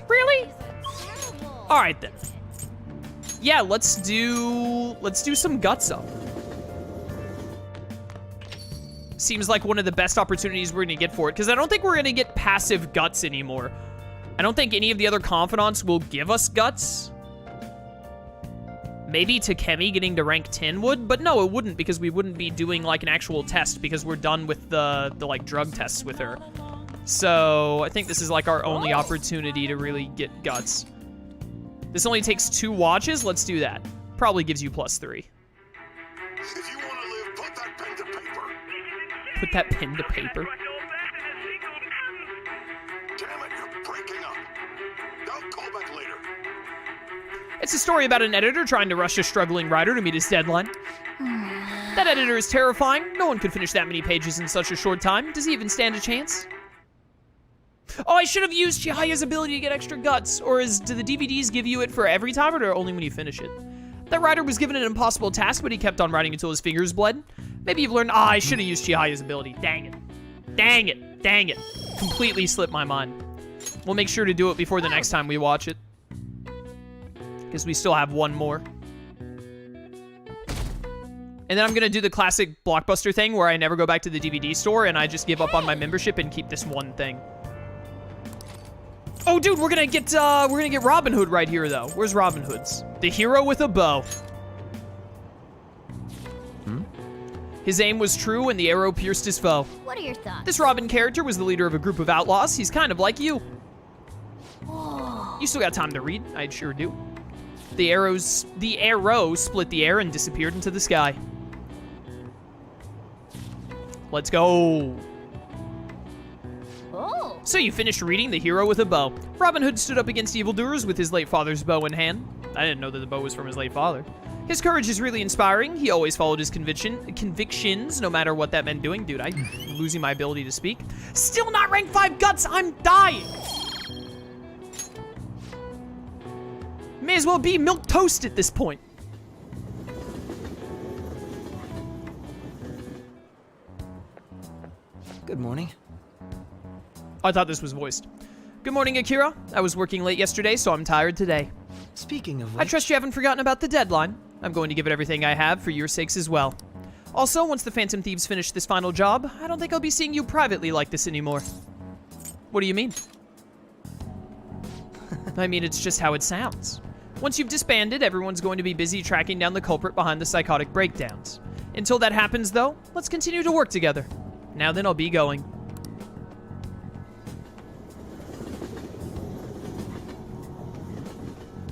Really? All right then. Yeah, let's do some guts up. Seems like one of the best opportunities we're gonna get for it, because I don't think we're gonna get passive guts anymore. I don't think any of the other confidants will give us guts. Maybe Takemi getting to rank 10 would, but no, it wouldn't, because we wouldn't be doing like an actual test because we're done with the like drug tests with her. So I think this is like our only opportunity to really get guts. This only takes 2 watches. Let's do that. Probably gives you +3. If you want to live, put that pen to paper. Put that pen to paper. Damn it, you're breaking up. Don't call back later. It's a story about an editor trying to rush a struggling writer to meet his deadline. That editor is terrifying. No one could finish that many pages in such a short time. Does he even stand a chance? Oh, I should have used Chihaya's ability to get extra guts. Or do the DVDs give you it for every time, or only when you finish it? That writer was given an impossible task, but he kept on writing until his fingers bled. Maybe you've learned, I should have used Chihaya's ability. Dang it. Dang it. Dang it. Completely slipped my mind. We'll make sure to do it before the next time we watch it. Because we still have one more. And then I'm going to do the classic Blockbuster thing where I never go back to the DVD store and I just give up on my membership and keep this one thing. Oh, dude, we're gonna get Robin Hood right here, though. Where's Robin Hood's? The hero with a bow. His aim was true, and the arrow pierced his foe. What are your thoughts? This Robin character was the leader of a group of outlaws. He's kind of like you. Whoa. You still got time to read. I sure do. The arrow split the air and disappeared into the sky. Let's go. Oh. So you finished reading The Hero with a Bow. Robin Hood stood up against evildoers with his late father's bow in hand. I didn't know that the bow was from his late father. His courage is really inspiring. He always followed his convictions, no matter what that meant doing. Dude, I'm losing my ability to speak. Still not rank 5 guts. I'm dying. May as well be milk toast at this point. Good morning. I thought this was voiced. Good morning, Akira. I was working late yesterday, so I'm tired today. Speaking of I which, trust you haven't forgotten about the deadline. I'm going to give it everything I have for your sakes as well. Also, once the Phantom Thieves finish this final job, I don't think I'll be seeing you privately like this anymore. What do you mean? I mean, it's just how it sounds. Once you've disbanded, everyone's going to be busy tracking down the culprit behind the psychotic breakdowns. Until that happens, though, let's continue to work together. Now then, I'll be going.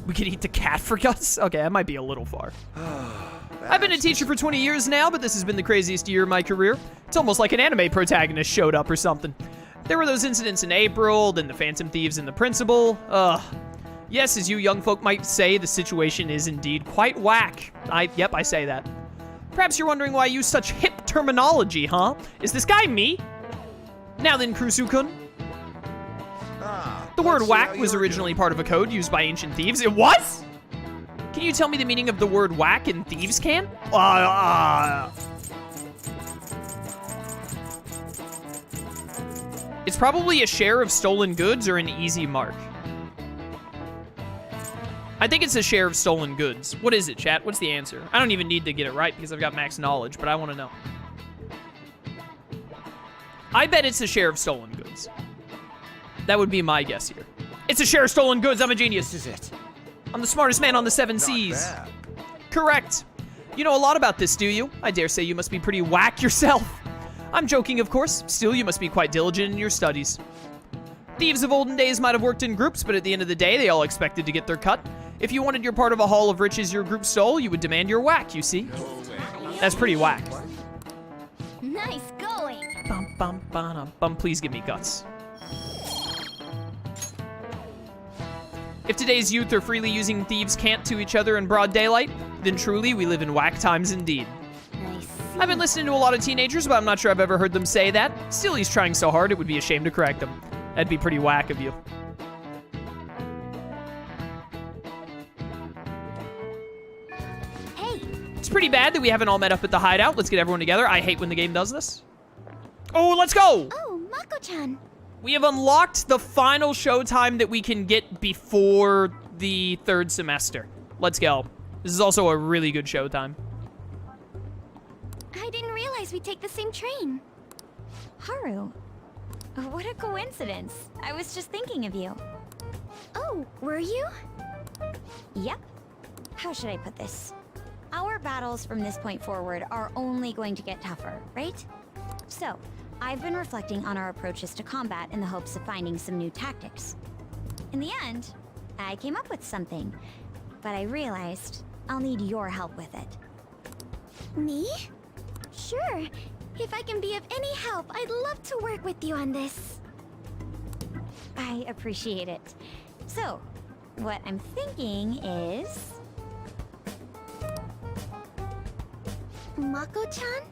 We could eat the cat for guts? Okay, that might be a little far. I've been a teacher for 20 years now, but this has been the craziest year of my career. It's almost like an anime protagonist showed up or something. There were those incidents in April, then the Phantom Thieves and the principal. Yes, as you young folk might say, the situation is indeed quite whack. Yep, I say that. Perhaps you're wondering why I use such hip terminology, huh? Is this guy me? Now then, Kurusu-kun. The word whack was originally part of a code used by ancient thieves. It was? Can you tell me the meaning of the word whack in Thieves' Can? It's probably a share of stolen goods or an easy mark. I think it's a share of stolen goods. What is it, chat? What's the answer? I don't even need to get it right because I've got max knowledge, but I want to know. I bet it's a share of stolen goods. That would be my guess here. It's a share of stolen goods. I'm a genius. this is it. I'm the smartest man on the 7 seas. Correct. You know a lot about this, do you? I dare say you must be pretty whack yourself. I'm joking, of course. Still, you must be quite diligent in your studies. Thieves of olden days might have worked in groups, but at the end of the day, they all expected to get their cut. If you wanted your part of a haul of riches your group stole, you would demand your whack, you see? That's pretty whack. Nice going. Bum, bum, bum, bum. Please give me guts. If today's youth are freely using thieves' cant to each other in broad daylight, then truly we live in whack times indeed. Nice. I've been listening to a lot of teenagers, but I'm not sure I've ever heard them say that. Still, he's trying so hard, it would be a shame to correct him. That'd be pretty whack of you. Hey. It's pretty bad that we haven't all met up at the hideout. Let's get everyone together. I hate when the game does this. Oh, let's go! Oh, Mako-chan. We have unlocked the final showtime that we can get before the third semester. Let's go. This is also a really good showtime. I didn't realize we'd take the same train. Haru, what a coincidence. I was just thinking of you. Oh, were you? Yep. How should I put this? Our battles from this point forward are only going to get tougher, right? So, I've been reflecting on our approaches to combat in the hopes of finding some new tactics. In the end, I came up with something, but I realized I'll need your help with it. Me? Sure. If I can be of any help, I'd love to work with you on this. I appreciate it. So, what I'm thinking is... Mako-chan?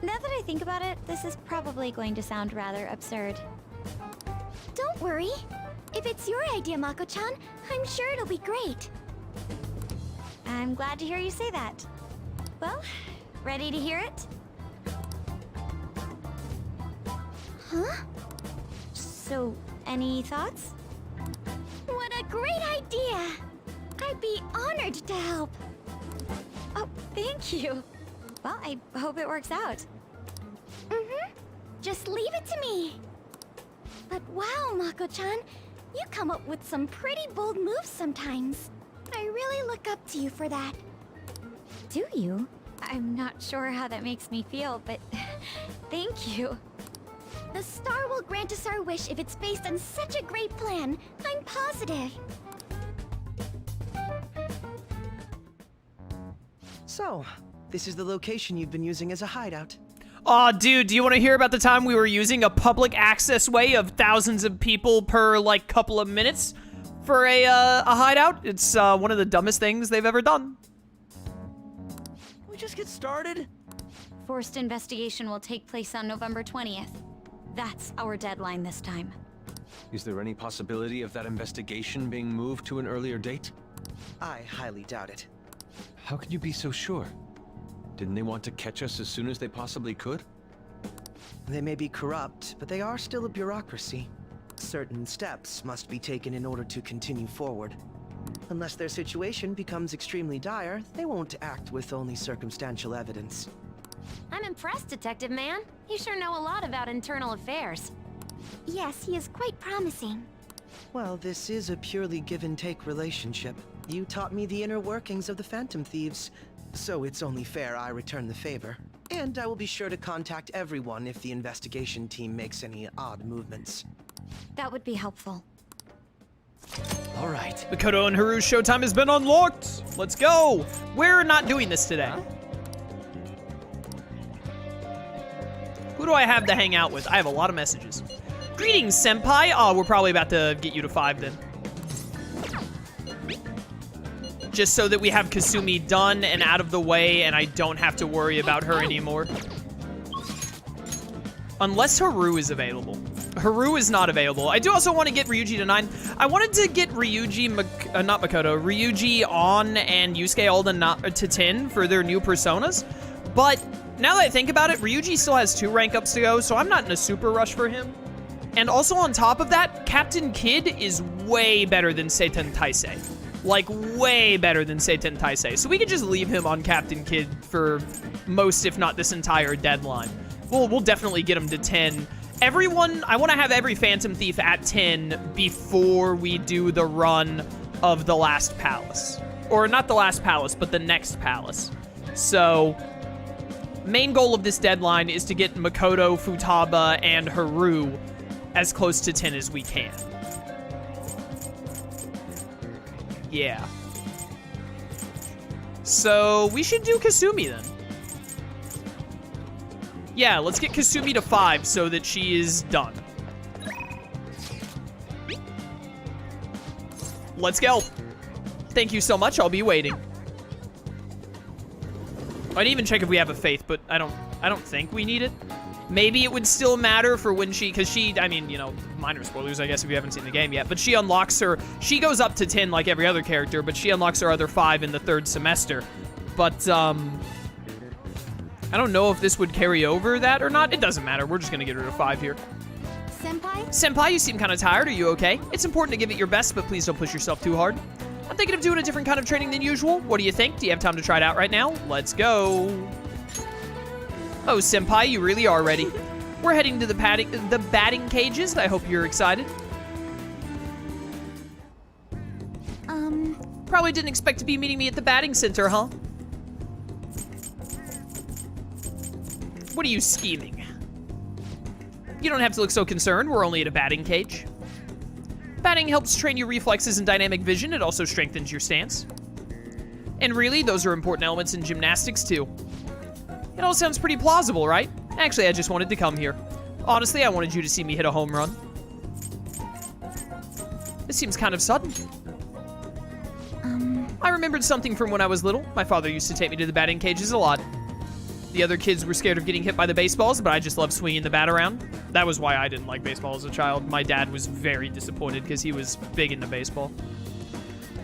Now that I think about it, this is probably going to sound rather absurd. Don't worry. If it's your idea, Mako-chan, I'm sure it'll be great. I'm glad to hear you say that. Well, ready to hear it? Huh? So, any thoughts? What a great idea! I'd be honored to help. Oh, thank you. Well, I hope it works out. Just leave it to me. But wow, Mako-chan, you come up with some pretty bold moves sometimes. I really look up to you for that. Do you? I'm not sure how that makes me feel, but thank you. The star will grant us our wish if it's based on such a great plan. I'm positive. So, this is the location you've been using as a hideout. Aw, dude, do you want to hear about the time we were using a public access way of thousands of people per, like, couple of minutes for a hideout? It's, one of the dumbest things they've ever done. Can we just get started? Forced investigation will take place on November 20th. That's our deadline this time. Is there any possibility of that investigation being moved to an earlier date? I highly doubt it. How can you be so sure? Didn't they want to catch us as soon as they possibly could? They may be corrupt, but they are still a bureaucracy. Certain steps must be taken in order to continue forward. Unless their situation becomes extremely dire, they won't act with only circumstantial evidence. I'm impressed, Detective Man. You sure know a lot about internal affairs. Yes, he is quite promising. Well, this is a purely give-and-take relationship. You taught me the inner workings of the Phantom Thieves, so it's only fair I return the favor. And I will be sure to contact everyone if the investigation team makes any odd movements. That would be helpful. All right, Makoto and Haru's showtime has been unlocked. Let's go. We're not doing this today. Who do I have to hang out with? I have a lot of messages. Greetings, senpai. Oh, we're probably about to get you to 5 then. Just so that we have Kasumi done and out of the way and I don't have to worry about her anymore. Unless Haru is available. Haru is not available. I do also want to get Ryuji to 9. I wanted to get Ryuji, not Makoto, Ryuji on and Yusuke all to 10 for their new personas. But now that I think about it, Ryuji still has 2 rank ups to go, so I'm not in a super rush for him. And also on top of that, Captain Kid is way better than Seiten Taisei. Like, way better than Seiten Taisei. So we could just leave him on Captain Kid for most, if not this entire deadline. We'll definitely get him to 10. Everyone, I want to have every Phantom Thief at 10 before we do the run of the last palace. Or not the last palace, but the next palace. So, main goal of this deadline is to get Makoto, Futaba, and Haru as close to 10 as we can. Yeah. So, we should do Kasumi then. Yeah, let's get Kasumi to 5 so that she is done. Let's go. Thank you so much, I'll be waiting. I didn't even check if we have a faith, but I don't think we need it. Maybe it would still matter for when she, because she, I mean, you know, minor spoilers, I guess, if you haven't seen the game yet, but she unlocks her, she goes up to 10 like every other character, but she unlocks her other 5 in the 3rd semester. But, I don't know if this would carry over that or not. It doesn't matter. We're just gonna get rid of 5 here. Senpai? Senpai, you seem kind of tired. Are you okay? It's important to give it your best, but please don't push yourself too hard. I'm thinking of doing a different kind of training than usual. What do you think? Do you have time to try it out right now? Let's go. Oh, Senpai, you really are ready. We're heading to the batting cages. I hope you're excited. Probably didn't expect to be meeting me at the batting center, huh? What are you scheming? You don't have to look so concerned. We're only at a batting cage. Batting helps train your reflexes and dynamic vision. It also strengthens your stance. And really, those are important elements in gymnastics, too. It all sounds pretty plausible, right? Actually, I just wanted to come here. Honestly, I wanted you to see me hit a home run. This seems kind of sudden. I remembered something from when I was little. My father used to take me to the batting cages a lot. The other kids were scared of getting hit by the baseballs, but I just loved swinging the bat around. That was why I didn't like baseball as a child. My dad was very disappointed because he was big into baseball.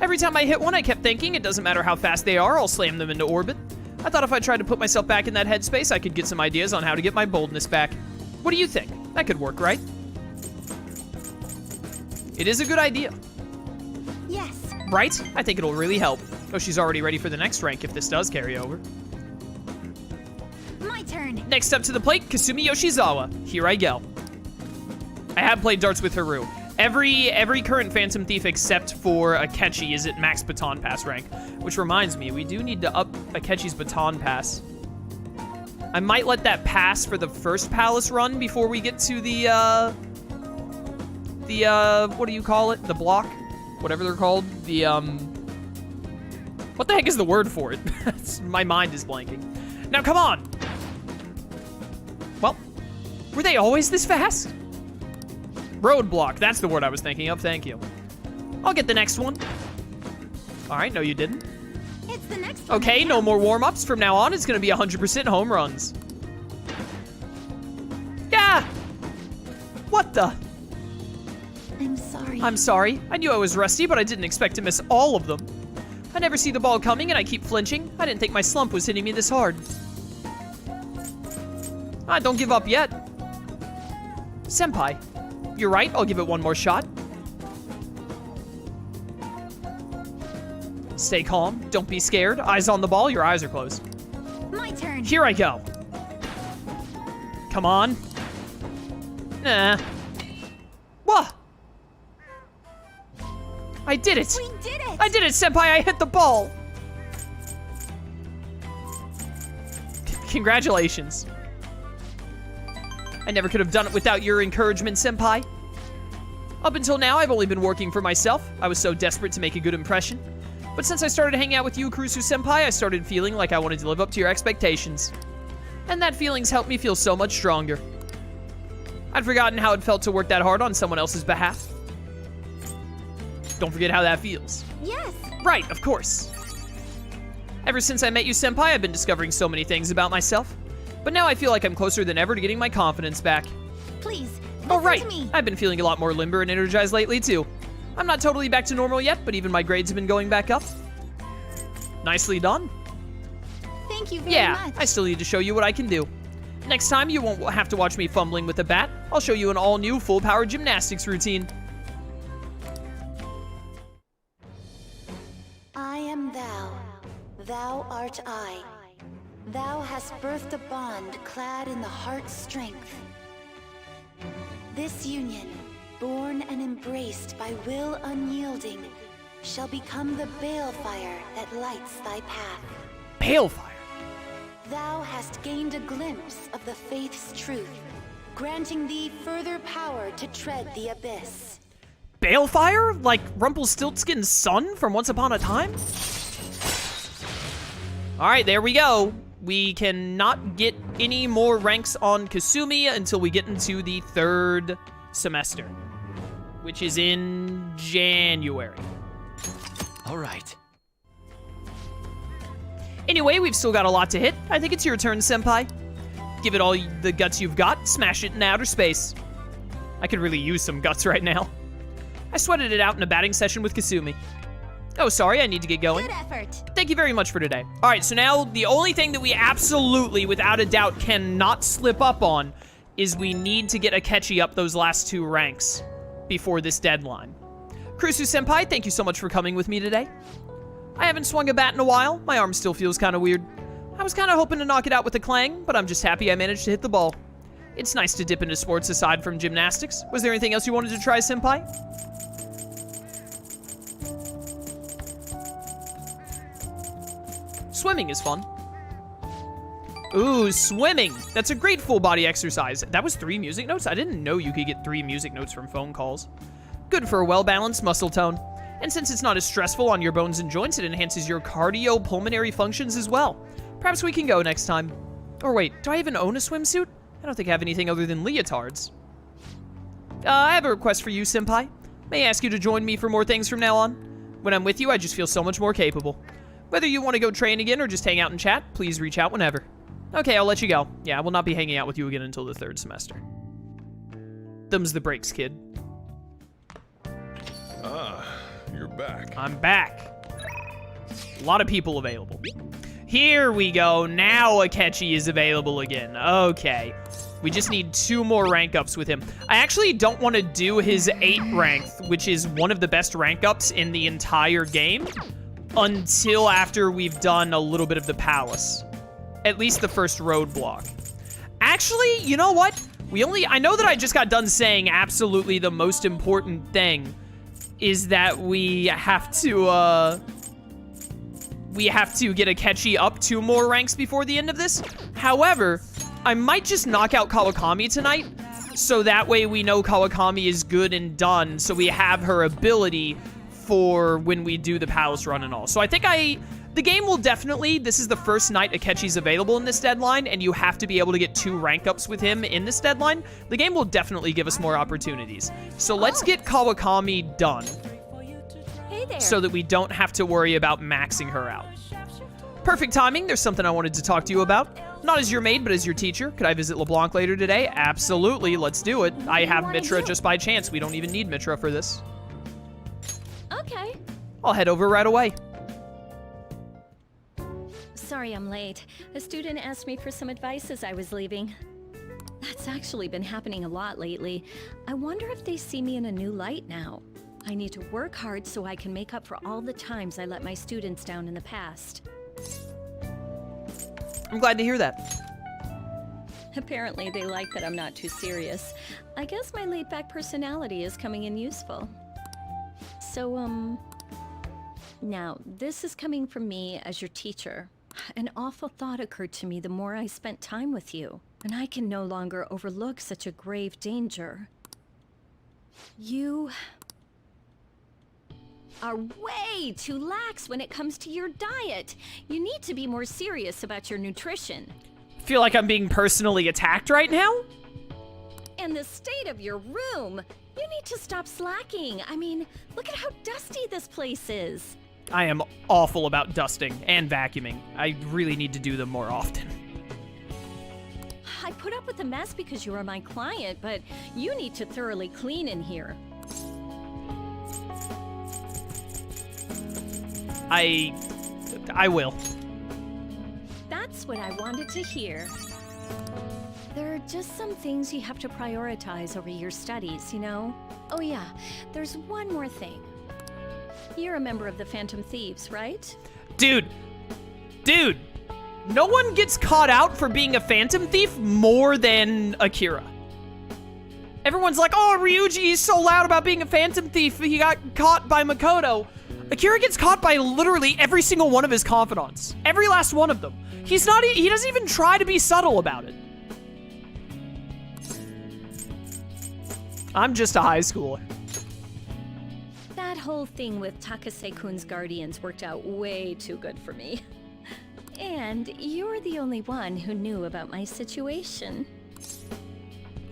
Every time I hit one, I kept thinking, it doesn't matter how fast they are, I'll slam them into orbit. I thought if I tried to put myself back in that headspace, I could get some ideas on how to get my boldness back. What do you think? That could work, right? It is a good idea. Yes. Right? I think it'll really help. Oh, she's already ready for the next rank if this does carry over. My turn. Next up to the plate, Kasumi Yoshizawa. Here I go. I have played darts with Haru. Every current Phantom Thief except for Akechi is at max baton pass rank. Which reminds me, we do need to up Akechi's baton pass. I might let that pass for the first palace run before we get to the what do you call it? The block? Whatever they're called. The, what the heck is the word for it? My mind is blanking. Now, come on! Well, were they always this fast? Roadblock, that's the word I was thinking of, thank you. I'll get the next one. Alright, no you didn't. It's the next one. Okay, no more warm-ups. From now on, it's gonna be 100% home runs. Yeah! What the? I'm sorry. I'm sorry. I knew I was rusty, but I didn't expect to miss all of them. I never see the ball coming, and I keep flinching. I didn't think my slump was hitting me this hard. Don't give up yet. Senpai, you're right. I'll give it one more shot. Stay calm. Don't be scared. Eyes on the ball. Your eyes are closed. My turn. Here I go. Come on. Nah. What? I did it. We did it. I did it, Senpai. I hit the ball. Congratulations. I never could have done it without your encouragement, Senpai. Up until now, I've only been working for myself. I was so desperate to make a good impression. But since I started hanging out with you, Kurusu Senpai, I started feeling like I wanted to live up to your expectations. And that feeling's helped me feel so much stronger. I'd forgotten how it felt to work that hard on someone else's behalf. Don't forget how that feels. Yes. Right, of course. Ever since I met you, Senpai, I've been discovering so many things about myself. But now I feel like I'm closer than ever to getting my confidence back. Please, listen Oh, right. to me. I've been feeling a lot more limber and energized lately, too. I'm not totally back to normal yet, but even my grades have been going back up. Nicely done. Thank you very much. I still need to show you what I can do. Next time, you won't have to watch me fumbling with a bat. I'll show you an all-new full-power gymnastics routine. I am thou, thou art I. Thou hast birthed a bond clad in the heart's strength. This union, born and embraced by will unyielding, shall become the balefire that lights thy path. Balefire? Thou hast gained a glimpse of the faith's truth, granting thee further power to tread the abyss. Balefire? Like Rumpelstiltskin's son from Once Upon a Time? Alright, there we go. We cannot get any more ranks on Kasumi until we get into the 3rd semester, which is in January. All right. Anyway, we've still got a lot to hit. I think it's your turn, Senpai. Give it all the guts you've got, smash it in outer space. I could really use some guts right now. I sweated it out in a batting session with Kasumi. Oh, sorry, I need to get going. Good effort. Thank you very much for today. All right, so now the only thing that we absolutely, without a doubt, cannot slip up on is we need to get Akechi up those last 2 ranks before this deadline. Kurusu-senpai, thank you so much for coming with me today. I haven't swung a bat in a while. My arm still feels kind of weird. I was kind of hoping to knock it out with a clang, but I'm just happy I managed to hit the ball. It's nice to dip into sports aside from gymnastics. Was there anything else you wanted to try, senpai? Swimming is fun. Ooh, swimming. That's a great full body exercise. That was 3 music notes? I didn't know you could get 3 music notes from phone calls. Good for a well-balanced muscle tone. And since it's not as stressful on your bones and joints, it enhances your cardiopulmonary functions as well. Perhaps we can go next time. Or wait, do I even own a swimsuit? I don't think I have anything other than leotards. I have a request for you, senpai. May I ask you to join me for more things from now on? When I'm with you, I just feel so much more capable. Whether you want to go train again or just hang out and chat, please reach out whenever. Okay, I'll let you go. Yeah, I will not be hanging out with you again until the 3rd semester. Them's the breaks, kid. Ah, you're back. I'm back. A lot of people available. Here we go. Now Akechi is available again. Okay. We just need 2 more rank ups with him. I actually don't want to do his 8 rank, which is one of the best rank ups in the entire game, until after we've done a little bit of the palace. At least the first roadblock. Actually, you know what? I know that I just got done saying absolutely the most important thing is that we have to get Akechi up 2 more ranks before the end of this. However, I might just knock out Kawakami tonight, so that way we know Kawakami is good and done, so we have her ability for when we do the palace run and all. So I think the game will definitely, this is the first night Akechi's available in this deadline, and you have to be able to get 2 rank ups with him in this deadline. The game will definitely give us more opportunities. So let's get Kawakami done. Hey there. So that we don't have to worry about maxing her out. Perfect timing. There's something I wanted to talk to you about. Not as your maid, but as your teacher. Could I visit LeBlanc later today? Absolutely. Let's do it. I have Mitra just by chance. We don't even need Mitra for this. Okay. I'll head over right away. Sorry I'm late. A student asked me for some advice as I was leaving. That's actually been happening a lot lately. I wonder if they see me in a new light now. I need to work hard so I can make up for all the times I let my students down in the past. I'm glad to hear that. Apparently they like that I'm not too serious. I guess my laid-back personality is coming in useful. So, now, this is coming from me as your teacher. An awful thought occurred to me the more I spent time with you, and I can no longer overlook such a grave danger. You are way too lax when it comes to your diet. You need to be more serious about your nutrition. Feel like I'm being personally attacked right now? And the state of your room. You need to stop slacking. I mean, look at how dusty this place is. I am awful about dusting and vacuuming. I really need to do them more often. I put up with the mess because you are my client, but you need to thoroughly clean in here. I will. That's what I wanted to hear. There are just some things you have to prioritize over your studies, you know? Oh yeah, there's one more thing. You're a member of the Phantom Thieves, right? Dude, no one gets caught out for being a Phantom Thief more than Akira. Everyone's like, oh, Ryuji is so loud about being a Phantom Thief, he got caught by Makoto. Akira gets caught by literally every single one of his confidants. Every last one of them. He doesn't even try to be subtle about it. I'm just a high schooler. That whole thing with Takase-kun's guardians worked out way too good for me. And you're the only one who knew about my situation.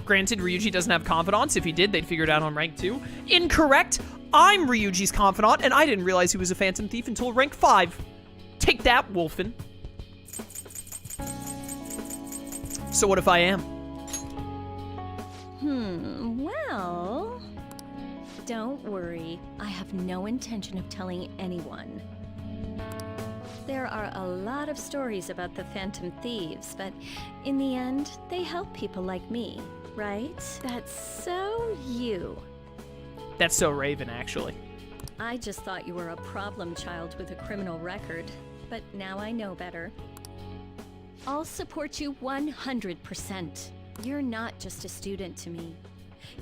Granted, Ryuji doesn't have confidants. If he did, they'd figure it out on rank 2. Incorrect. I'm Ryuji's confidant, and I didn't realize he was a Phantom Thief until rank 5. Take that, Wolfen. So what if I am? Well... Don't worry, I have no intention of telling anyone. There are a lot of stories about the Phantom Thieves, but in the end, they help people like me, right? That's so you. That's so Raven, actually. I just thought you were a problem child with a criminal record, but now I know better. I'll support you 100%. You're not just a student to me.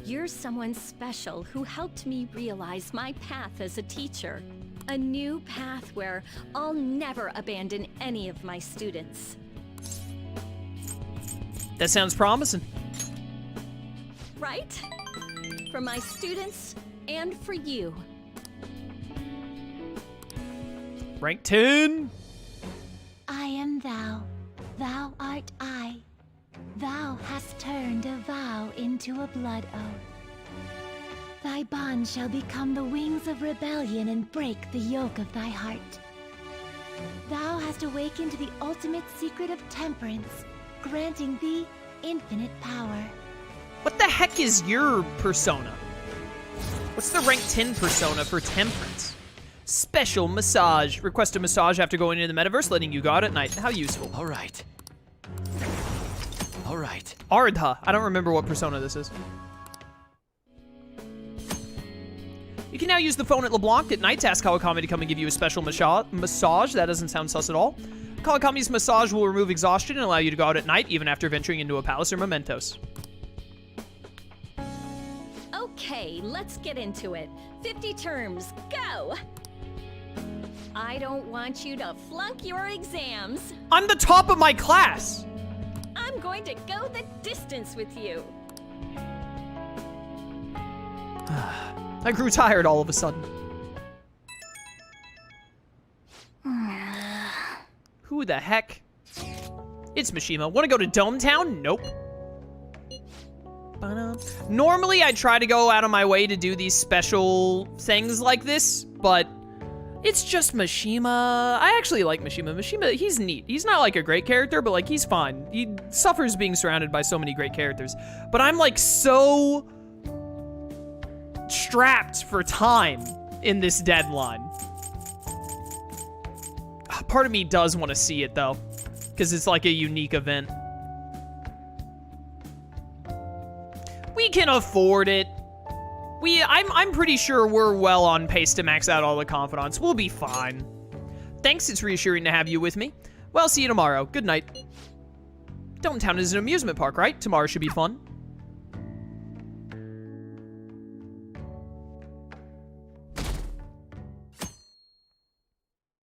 You're someone special who helped me realize my path as a teacher. A new path where I'll never abandon any of my students. That sounds promising. Right? For my students and for you. Rank 10. I am thou, thou art I. Thou hast turned a vow into a blood oath. Thy bond shall become the wings of rebellion and break the yoke of thy heart. Thou hast awakened the ultimate secret of temperance, granting thee infinite power. What the heck is your persona? What's the rank 10 persona for temperance? Special massage. Request a massage after going into the metaverse, letting you go out at night. How useful. All right. All right. Ardha. I don't remember what persona this is. You can now use the phone at LeBlanc at night to ask Kawakami to come and give you a special massage. That doesn't sound sus at all. Kawakami's massage will remove exhaustion and allow you to go out at night, even after venturing into a palace or mementos. Okay, let's get into it. 50 terms, go! I don't want you to flunk your exams. I'm the top of my class! I'm going to go the distance with you. I grew tired all of a sudden. Who the heck? It's Mishima. Want to go to Dome Town? Nope. Normally, I try to go out of my way to do these special things like this, but it's just Mishima. I actually like Mishima. Mishima, he's neat. He's not like a great character, but like he's fine. He suffers being surrounded by so many great characters. But I'm like so strapped for time in this deadline. Part of me does want to see it though, because it's like a unique event. We can afford it. I'm pretty sure we're well on pace to max out all the confidants. We'll be fine. Thanks, it's reassuring to have you with me. Well, see you tomorrow. Good night. Dome Town is an amusement park, right? Tomorrow should be fun.